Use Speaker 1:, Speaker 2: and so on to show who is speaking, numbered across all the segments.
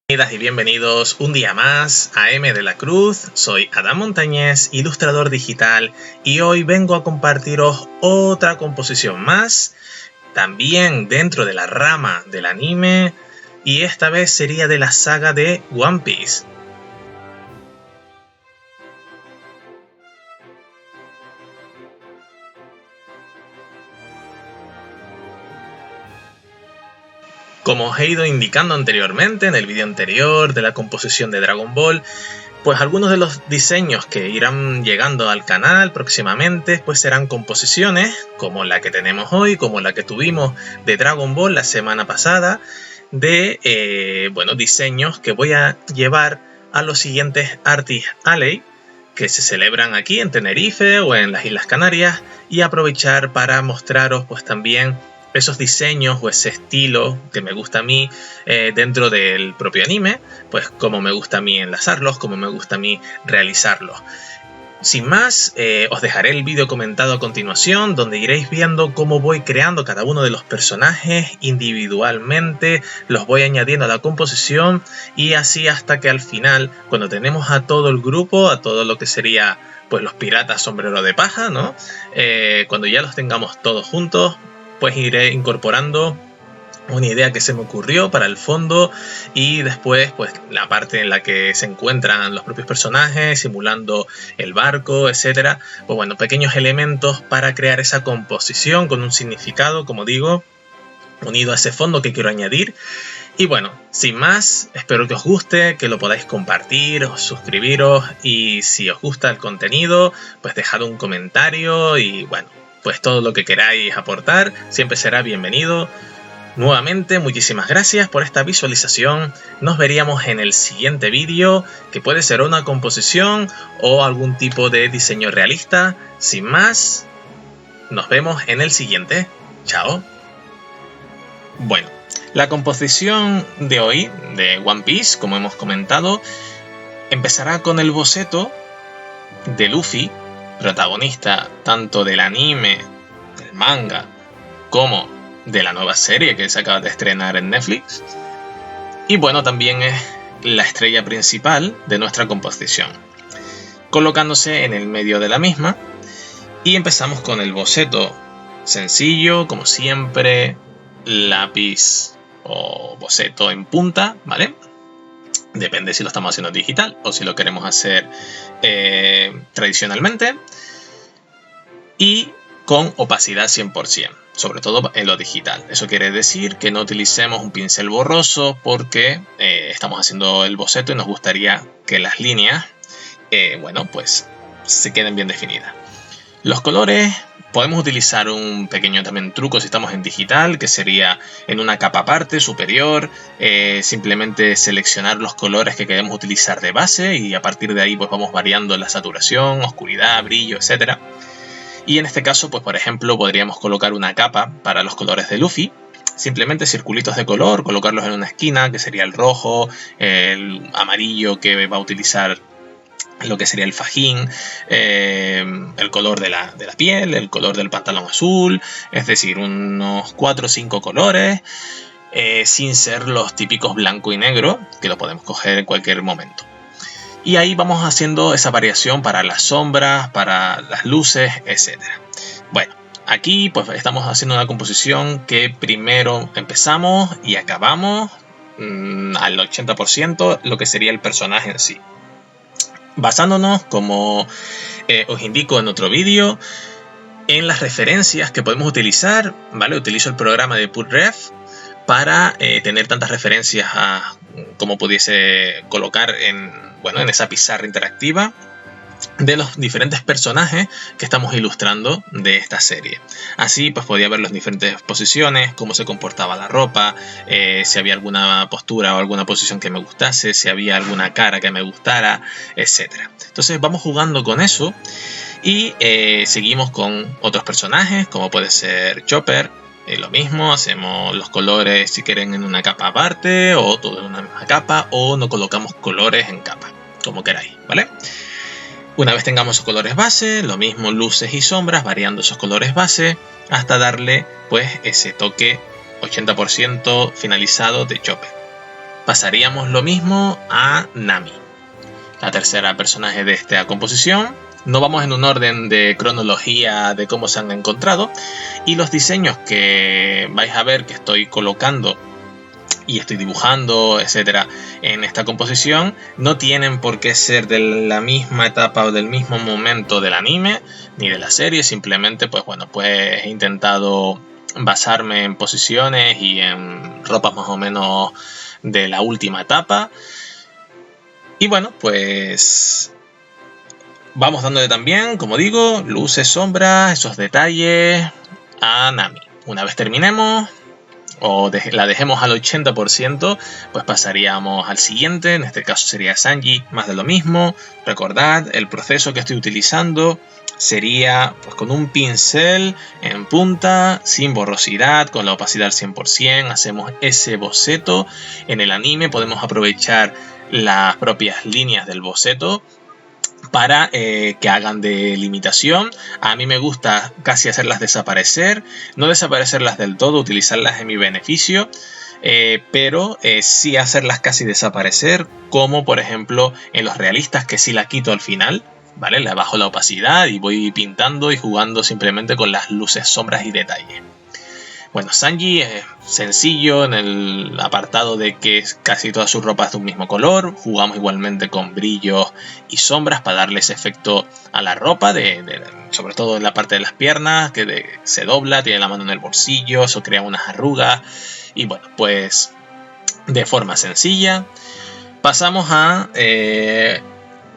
Speaker 1: Bienvenidas y bienvenidos un día más a M de la Cruz. Soy Adán Montañés, ilustrador digital, y hoy vengo a compartiros otra composición más, también dentro de la rama del anime, y esta vez sería de la saga de One Piece. Como os he ido indicando anteriormente en el vídeo anterior de la composición de Dragon Ball, pues algunos de los diseños que irán llegando al canal próximamente pues serán composiciones como la que tenemos hoy, como la que tuvimos de Dragon Ball la semana pasada, de diseños que voy a llevar a los siguientes Artist Alley que se celebran aquí en Tenerife o en las Islas Canarias, y aprovechar para mostraros pues también esos diseños o ese estilo que me gusta a mí dentro del propio anime, pues como me gusta a mí enlazarlos, como me gusta a mí realizarlos. Sin más, os dejaré el vídeo comentado a continuación, donde iréis viendo cómo voy creando cada uno de los personajes individualmente, los voy añadiendo a la composición, y así hasta que al final, cuando tenemos a todo el grupo, a todo lo que sería pues los piratas sombrero de paja, ¿no? Cuando ya los tengamos todos juntos, pues iré incorporando una idea que se me ocurrió para el fondo, y después pues la parte en la que se encuentran los propios personajes simulando el barco, etcétera. Pues bueno, pequeños elementos para crear esa composición con un significado, como digo, unido a ese fondo que quiero añadir. Y bueno, sin más, espero que os guste, que lo podáis compartir, suscribiros, y si os gusta el contenido, pues dejad un comentario, y bueno, pues todo lo que queráis aportar siempre será bienvenido. Nuevamente, muchísimas gracias por esta visualización. Nos veríamos en el siguiente vídeo, que puede ser una composición o algún tipo de diseño realista. Sin más, nos vemos en el siguiente. Chao. Bueno, la composición de hoy de One Piece, como hemos comentado, empezará con el boceto de Luffy, protagonista tanto del anime, del manga, como de la nueva serie que se acaba de estrenar en Netflix. Y bueno, también es la estrella principal de nuestra composición, colocándose en el medio de la misma. Y empezamos con el boceto sencillo, como siempre, lápiz o boceto en punta, ¿vale? Depende si lo estamos haciendo digital o si lo queremos hacer tradicionalmente. Y con opacidad 100%, sobre todo en lo digital. Eso quiere decir que no utilicemos un pincel borroso, porque estamos haciendo el boceto y nos gustaría que las líneas, pues se queden bien definidas. Los colores, podemos utilizar un pequeño también truco si estamos en digital, que sería en una capa aparte, superior, simplemente seleccionar los colores que queremos utilizar de base, y a partir de ahí pues vamos variando la saturación, oscuridad, brillo, etcétera. Y en este caso, pues por ejemplo, podríamos colocar una capa para los colores de Luffy, simplemente circulitos de color, colocarlos en una esquina, que sería el rojo, el amarillo que va a utilizar lo que sería el fajín, el color de la piel, el color del pantalón azul, es decir, unos 4 o 5 colores, sin ser los típicos blanco y negro, que lo podemos coger en cualquier momento. Y ahí vamos haciendo esa variación para las sombras, para las luces, etc. Bueno, aquí pues estamos haciendo una composición que primero empezamos y acabamos al 80% lo que sería el personaje en sí. Basándonos, como os indico en otro vídeo, en las referencias que podemos utilizar, ¿vale? Utilizo el programa de PutRef para tener tantas referencias como pudiese colocar en esa pizarra interactiva de los diferentes personajes que estamos ilustrando de esta serie. Así pues podía ver las diferentes posiciones, cómo se comportaba la ropa, si había alguna postura o alguna posición que me gustase, si había alguna cara que me gustara, etc. Entonces vamos jugando con eso, y seguimos con otros personajes, como puede ser Chopper. Lo mismo, hacemos los colores si quieren en una capa aparte, o todo en una misma capa, o no colocamos colores en capa, como queráis, ¿vale? Una vez tengamos esos colores base, lo mismo luces y sombras, variando esos colores base hasta darle pues ese toque 80% finalizado de Chopper. pasaríamos lo mismo a Nami, la tercera personaje de esta composición. No vamos en un orden de cronología de cómo se han encontrado, y los diseños que vais a ver que estoy colocando y estoy dibujando, etcétera, en esta composición no tienen por qué ser de la misma etapa o del mismo momento del anime ni de la serie. Simplemente pues he intentado basarme en posiciones y en ropas más o menos de la última etapa. Y bueno, pues vamos dándole también, como digo, luces, sombras, esos detalles a Nami. Una vez terminemos o la dejemos al 80%, pues pasaríamos al siguiente. En este caso sería Sanji, más de lo mismo. Recordad, el proceso que estoy utilizando sería pues con un pincel en punta, sin borrosidad, con la opacidad al 100%. Hacemos ese boceto. En el anime podemos aprovechar las propias líneas del boceto para que hagan de limitación. A mí me gusta casi hacerlas desaparecer, no desaparecerlas del todo, utilizarlas en mi beneficio, pero sí hacerlas casi desaparecer, como por ejemplo en los realistas, que sí la quito al final, ¿vale? Le bajo la opacidad y voy pintando y jugando simplemente con las luces, sombras y detalles. Bueno, Sanji es sencillo en el apartado de que casi toda su ropa es de un mismo color. Jugamos igualmente con brillos y sombras para darle ese efecto a la ropa, sobre todo en la parte de las piernas, que se dobla, tiene la mano en el bolsillo, eso crea unas arrugas. Y bueno, pues de forma sencilla pasamos a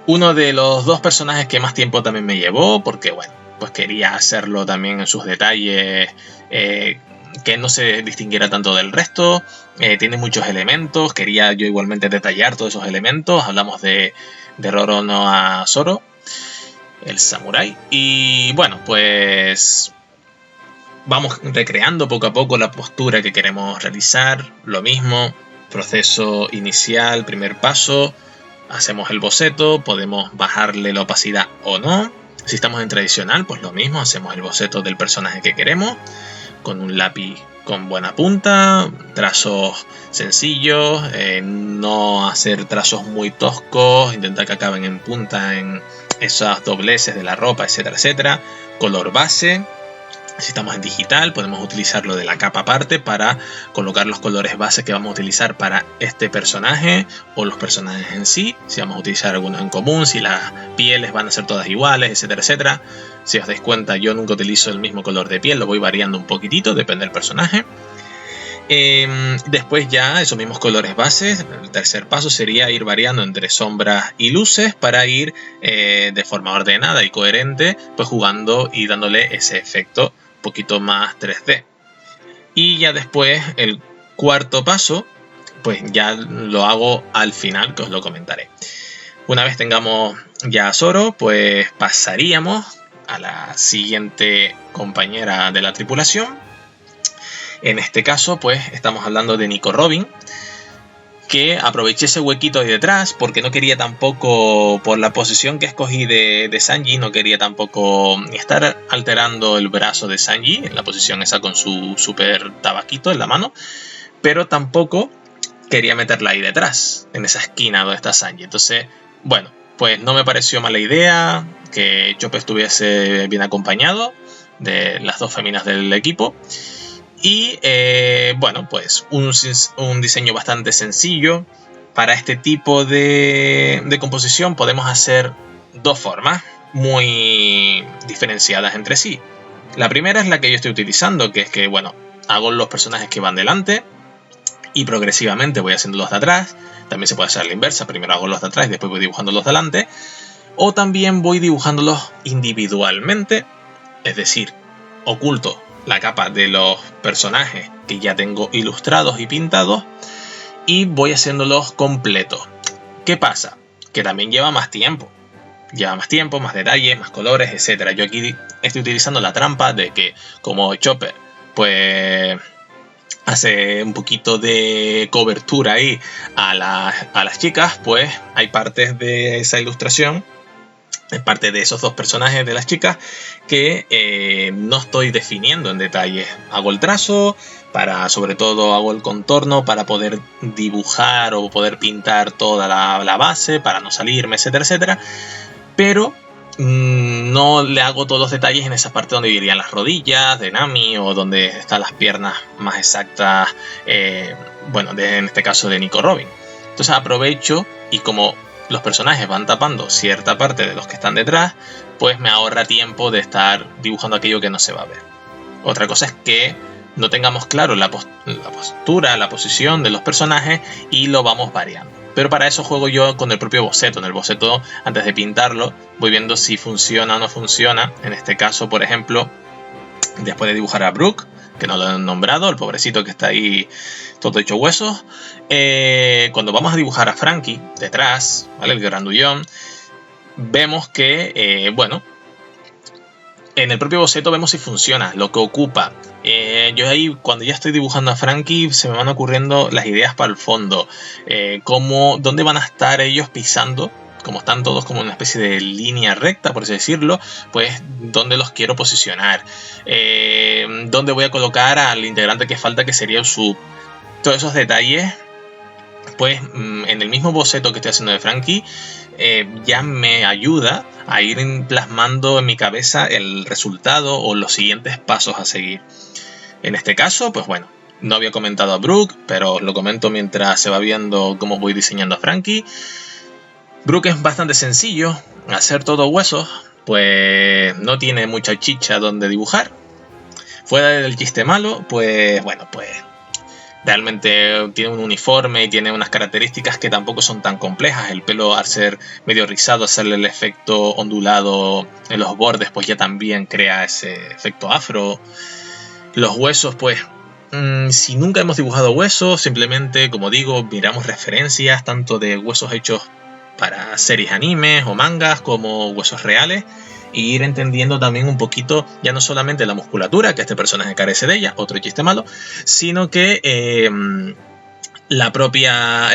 Speaker 1: uno de los dos personajes que más tiempo también me llevó, porque bueno, pues quería hacerlo también en sus detalles, que no se distinguiera tanto del resto. Tiene muchos elementos, quería yo igualmente detallar todos esos elementos. Hablamos de Roronoa Zoro, el samurái. Y bueno, pues vamos recreando poco a poco la postura que queremos realizar. Lo mismo, proceso inicial, primer paso. Hacemos el boceto, podemos bajarle la opacidad o no. Si estamos en tradicional, pues lo mismo, hacemos el boceto del personaje que queremos, con un lápiz con buena punta, trazos sencillos, no hacer trazos muy toscos, intentar que acaben en punta en esos dobleces de la ropa, etcétera, etcétera. Color base. Si estamos en digital, podemos utilizarlo de la capa aparte para colocar los colores base que vamos a utilizar para este personaje o los personajes en sí. Si vamos a utilizar algunos en común, si las pieles van a ser todas iguales, etcétera, etcétera. Si os dais cuenta, yo nunca utilizo el mismo color de piel, lo voy variando un poquitito, depende del personaje. Después ya esos mismos colores bases, el tercer paso sería ir variando entre sombras y luces para ir de forma ordenada y coherente, pues jugando y dándole ese efecto un poquito más 3D. Y ya después el cuarto paso, pues ya lo hago al final, que os lo comentaré. Una vez tengamos ya a Zoro, pues pasaríamos a la siguiente compañera de la tripulación. En este caso, pues estamos hablando de Nico Robin, que aproveché ese huequito ahí detrás porque no quería tampoco, por la posición que escogí de Sanji, no quería tampoco ni estar alterando el brazo de Sanji en la posición esa con su super tabaquito en la mano, pero tampoco quería meterla ahí detrás, en esa esquina donde está Sanji. Entonces, bueno, pues no me pareció mala idea que Chopper estuviese bien acompañado de las dos féminas del equipo. Y bueno, pues un diseño bastante sencillo. Para este tipo de composición podemos hacer dos formas muy diferenciadas entre sí. La primera es la que yo estoy utilizando, que es que, bueno, hago los personajes que van delante y progresivamente voy haciendo los de atrás. También se puede hacer la inversa, primero hago los de atrás y después voy dibujando los de delante. O también voy dibujándolos individualmente, es decir, oculto la capa de los personajes que ya tengo ilustrados y pintados y voy haciéndolos completos. ¿Qué pasa? Que también lleva más tiempo. Lleva más tiempo, más detalles, más colores, etc. Yo aquí estoy utilizando la trampa de que como Chopper pues hace un poquito de cobertura ahí a las chicas, pues hay partes de esa ilustración es parte de esos dos personajes de las chicas que no estoy definiendo en detalle. Hago el trazo, sobre todo hago el contorno para poder dibujar o poder pintar toda la base, para no salirme, etcétera, etcétera. Pero no le hago todos los detalles en esa parte donde irían las rodillas de Nami o donde están las piernas más exactas, en este caso de Nico Robin. Entonces aprovecho y como los personajes van tapando cierta parte de los que están detrás, pues me ahorra tiempo de estar dibujando aquello que no se va a ver. Otra cosa es que no tengamos claro la postura, la posición de los personajes y lo vamos variando. Pero para eso juego yo con el propio boceto. En el boceto, antes de pintarlo, voy viendo si funciona o no funciona. En este caso, por ejemplo, después de dibujar a Brook, que no lo han nombrado, el pobrecito que está ahí todo hecho huesos, cuando vamos a dibujar a Franky detrás, ¿vale? El grandullón, vemos que, en el propio boceto vemos si funciona, lo que ocupa. Yo ahí, cuando ya estoy dibujando a Franky, se me van ocurriendo las ideas para el fondo, dónde van a estar ellos pisando. Como están todos como una especie de línea recta, por así decirlo, pues dónde los quiero posicionar, dónde voy a colocar al integrante que falta, que sería Usopp. Todos esos detalles, pues en el mismo boceto que estoy haciendo de Franky, ya me ayuda a ir plasmando en mi cabeza el resultado o los siguientes pasos a seguir. En este caso, pues bueno, no había comentado a Brook, pero lo comento mientras se va viendo cómo voy diseñando a Franky. Brook es bastante sencillo, hacer todo huesos, pues no tiene mucha chicha donde dibujar. Fuera del chiste malo, pues bueno, pues realmente tiene un uniforme y tiene unas características que tampoco son tan complejas. El pelo, al ser medio rizado, hacerle el efecto ondulado en los bordes, pues ya también crea ese efecto afro. Los huesos, pues si nunca hemos dibujado huesos, simplemente, como digo, miramos referencias tanto de huesos hechos para series animes o mangas como huesos reales, y ir entendiendo también un poquito, ya no solamente la musculatura, que este personaje carece de ella, otro chiste malo, sino que el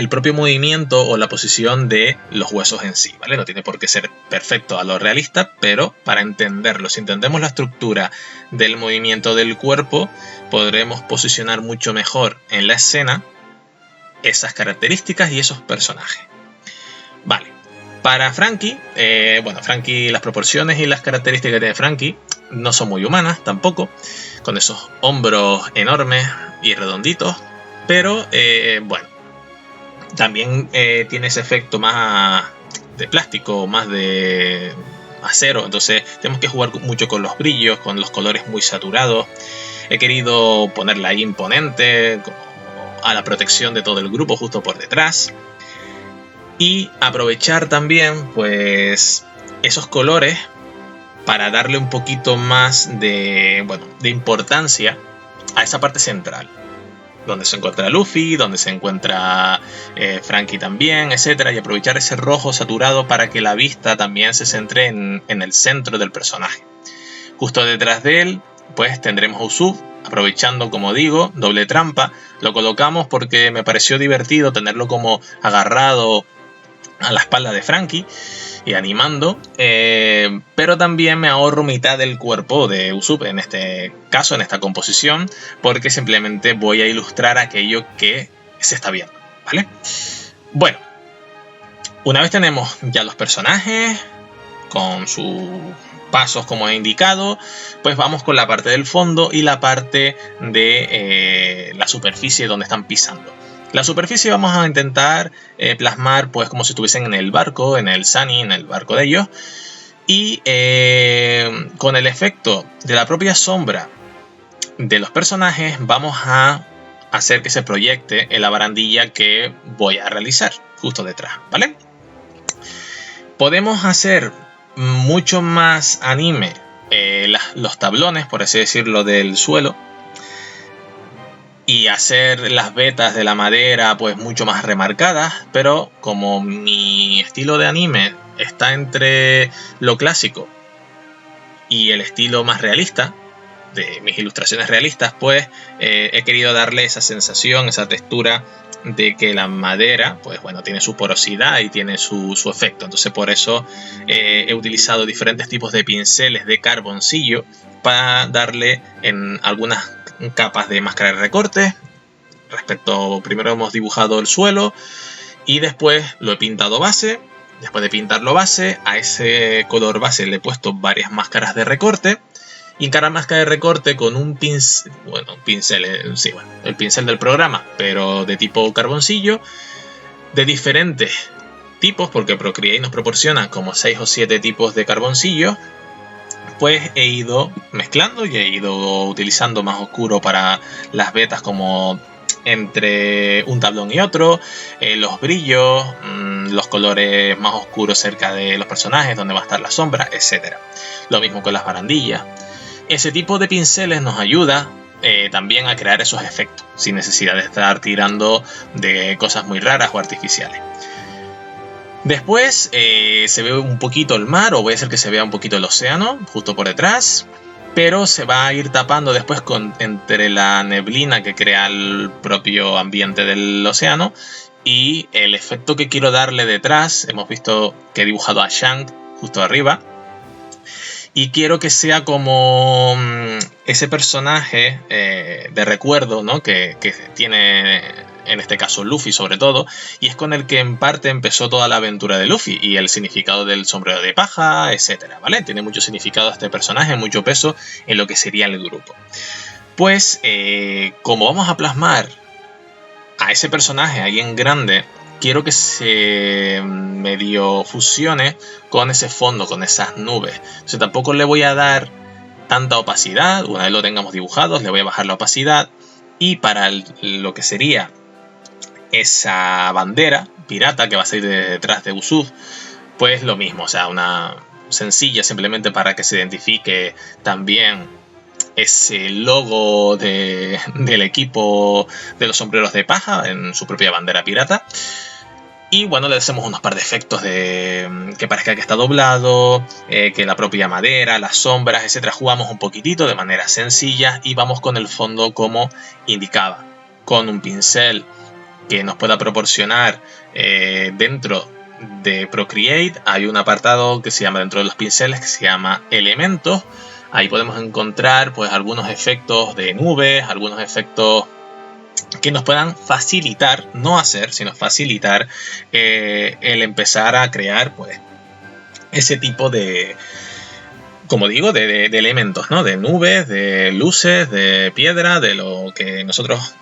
Speaker 1: propio movimiento o la posición de los huesos en sí, ¿vale? No tiene por qué ser perfecto a lo realista, pero para entenderlo, si entendemos la estructura del movimiento del cuerpo, podremos posicionar mucho mejor en la escena esas características y esos personajes. Vale, para Franky, Franky, las proporciones y las características que tiene Franky no son muy humanas tampoco, con esos hombros enormes y redonditos, pero también tiene ese efecto más de plástico, más de acero, entonces tenemos que jugar mucho con los brillos, con los colores muy saturados. He querido ponerla ahí imponente, a la protección de todo el grupo justo por detrás. Y aprovechar también, pues, esos colores para darle un poquito más de importancia a esa parte central, donde se encuentra Luffy, donde se encuentra Franky también, etcétera, y aprovechar ese rojo saturado para que la vista también se centre en el centro del personaje. Justo detrás de él, pues, tendremos a Usopp, aprovechando, como digo, doble trampa. Lo colocamos porque me pareció divertido tenerlo como agarrado a la espalda de Franky y animando, pero también me ahorro mitad del cuerpo de Usopp en este caso, en esta composición, porque simplemente voy a ilustrar aquello que se está viendo, ¿vale? Bueno, una vez tenemos ya los personajes con sus pasos como he indicado, pues vamos con la parte del fondo y la parte de la superficie donde están pisando. La superficie vamos a intentar plasmar pues como si estuviesen en el barco, en el Sunny, en el barco de ellos. Y con el efecto de la propia sombra de los personajes vamos a hacer que se proyecte en la barandilla que voy a realizar justo detrás, ¿vale? Podemos hacer mucho más anime los tablones, por así decirlo, del suelo, y hacer las vetas de la madera pues mucho más remarcadas, pero como mi estilo de anime está entre lo clásico y el estilo más realista, de mis ilustraciones realistas, pues he querido darle esa sensación, esa textura de que la madera, pues bueno, tiene su porosidad y tiene su efecto. Entonces por eso he utilizado diferentes tipos de pinceles de carboncillo para darle en algunas capas de máscara de recorte. Primero hemos dibujado el suelo y después lo he pintado base. Después de pintarlo base, a ese color base le he puesto varias máscaras de recorte. Y en cada máscara de recorte con un pincel, el pincel del programa, pero de tipo carboncillo, de diferentes tipos, porque Procreate nos proporciona como 6 o 7 tipos de carboncillo, pues he ido mezclando y he ido utilizando más oscuro para las vetas, como entre un tablón y otro, los brillos, los colores más oscuros cerca de los personajes, donde va a estar la sombra, etc. Lo mismo con las barandillas. Ese tipo de pinceles nos ayuda también a crear esos efectos, sin necesidad de estar tirando de cosas muy raras o artificiales. Después se ve un poquito el mar, o puede ser que se vea un poquito el océano, justo por detrás, pero se va a ir tapando después entre la neblina que crea el propio ambiente del océano y el efecto que quiero darle detrás. Hemos visto que he dibujado a Shank justo arriba y quiero que sea como ese personaje de recuerdo, ¿no? que tiene en este caso Luffy sobre todo, y es con el que en parte empezó toda la aventura de Luffy y el significado del sombrero de paja, etcétera, ¿vale? Tiene mucho significado este personaje, mucho peso en lo que sería el grupo. Pues como vamos a plasmar a ese personaje ahí en grande, quiero que se medio fusione con ese fondo, con esas nubes. Entonces tampoco le voy a dar tanta opacidad. Una vez lo tengamos dibujado, le voy a bajar la opacidad, y para lo que sería esa bandera pirata que va a salir detrás de Usopp, pues lo mismo, o sea, una sencilla simplemente para que se identifique también ese logo del equipo de los sombreros de paja en su propia bandera pirata. Y bueno, le hacemos unos par de efectos de que parezca que está doblado, que la propia madera, las sombras, etcétera. Jugamos un poquitito de manera sencilla y vamos con el fondo como indicaba, con un pincel que nos pueda proporcionar dentro de Procreate. Hay un apartado que se llama, dentro de los pinceles, que se llama elementos. Ahí podemos encontrar pues algunos efectos de nubes, algunos efectos que nos puedan facilitar, no hacer, sino facilitar el empezar a crear pues ese tipo de, como digo, de elementos, ¿no? De nubes, de luces, de piedra, de lo que nosotros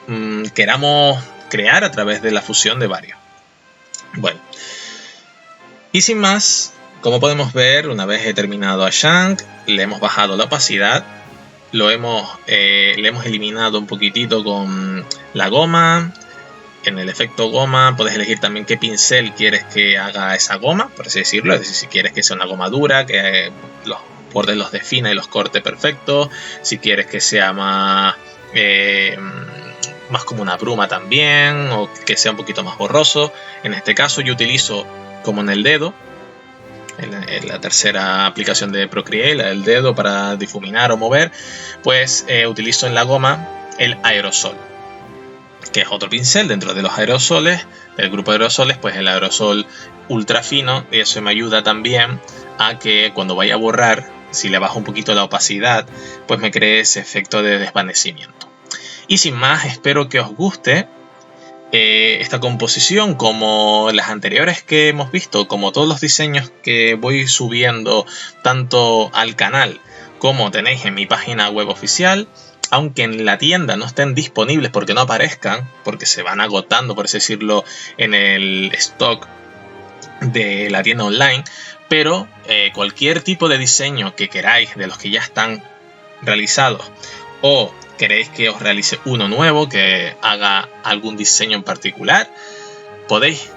Speaker 1: queramos crear a través de la fusión de varios. Bueno, y sin más, como podemos ver, una vez he terminado a Shank, le hemos bajado la opacidad, le hemos eliminado un poquitito con la goma. En el efecto goma puedes elegir también qué pincel quieres que haga esa goma, por así decirlo. Es decir, si quieres que sea una goma dura, que los bordes los defina y los corte perfecto. Si quieres que sea más como una bruma también, o que sea un poquito más borroso. En este caso yo utilizo, como en el dedo, en la tercera aplicación de Procreate, la del dedo para difuminar o mover, pues utilizo en la goma el aerosol, que es otro pincel dentro de los aerosoles, del grupo de aerosoles, pues el aerosol ultra fino, y eso me ayuda también a que cuando vaya a borrar, si le bajo un poquito la opacidad, pues me cree ese efecto de desvanecimiento. Y sin más, espero que os guste esta composición, como las anteriores que hemos visto, como todos los diseños que voy subiendo tanto al canal como tenéis en mi página web oficial. Aunque en la tienda no estén disponibles porque no aparezcan, porque se van agotando, por así decirlo, en el stock de la tienda online, pero cualquier tipo de diseño que queráis de los que ya están realizados, o queréis que os realice uno nuevo, que haga algún diseño en particular, podéis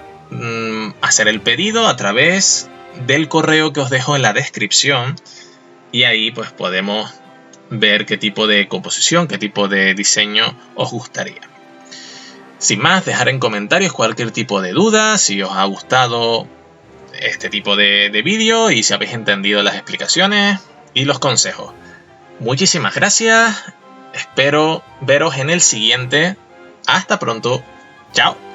Speaker 1: hacer el pedido a través del correo que os dejo en la descripción, y ahí pues podemos ver qué tipo de composición, qué tipo de diseño os gustaría. Sin más, dejar en comentarios cualquier tipo de duda, si os ha gustado este tipo de vídeo y si habéis entendido las explicaciones y los consejos. Muchísimas gracias. Espero veros en el siguiente. Hasta pronto. Chao.